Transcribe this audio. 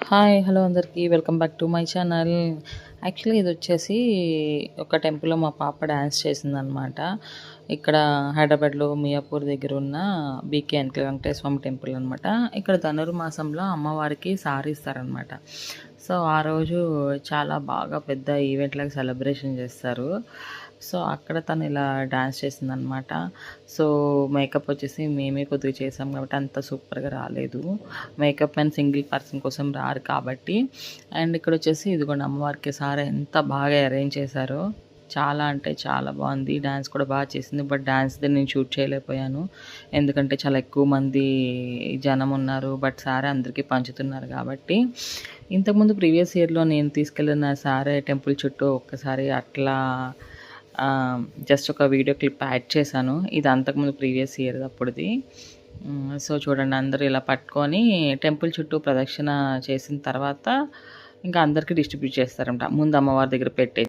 Hi hello అందరికీ welcome back to my channel. Actually ఇది వచ్చేసి ఒక టెంపుల్లో మా పాప డ్యాన్స్ చేసిందనమాట. ఇక్కడ హైదరాబాద్లో మియాపూర్ దగ్గర ఉన్న బీకే ఎన్క్లేవ్ వెంకటేశ్వర స్వామి టెంపుల్ అనమాట. ఇక్కడ ధనుర్మాసంలో అమ్మవారికి సారీ ఇస్తారనమాట. సో ఆ రోజు చాలా బాగా పెద్ద ఈవెంట్ లాగా సెలబ్రేషన్ చేస్తారు. సో అక్కడ తను ఇలా డాన్స్ చేసిందనమాట. సో మేకప్ వచ్చేసి మేమే కొద్దిగా చేసాం కాబట్టి అంత సూపర్గా రాలేదు. మేకప్ మ్యాన్ సింగిల్ పర్సన్ కోసం రారు కాబట్టి. అండ్ ఇక్కడ వచ్చేసి ఇదిగోండి అమ్మవారికి సారీ ఎంత బాగా అరేంజ్ చేశారో, చాలా అంటే చాలా బాగుంది. డ్యాన్స్ కూడా బాగా చేసింది. బట్ డ్యాన్స్ది నేను షూట్ చేయలేకపోయాను, ఎందుకంటే చాలా ఎక్కువ మంది జనం ఉన్నారు. బట్ సారీ అందరికీ పంచుతున్నారు కాబట్టి. ఇంతకుముందు ప్రీవియస్ ఇయర్లో నేను తీసుకెళ్ళిన సారీ టెంపుల్ చుట్టూ ఒక్కసారి అట్లా జస్ట్ ఒక వీడియో క్లిప్ యాడ్ చేశాను. ఇది అంతకుముందు ప్రీవియస్ ఇయర్ అప్పుడుది. సో చూడండి, అందరూ ఇలా పట్టుకొని టెంపుల్ చుట్టూ ప్రదక్షిణ చేసిన తర్వాత ఇంకా అందరికీ డిస్ట్రిబ్యూట్ చేస్తారంట. ముందు అమ్మవారి దగ్గర పెట్టే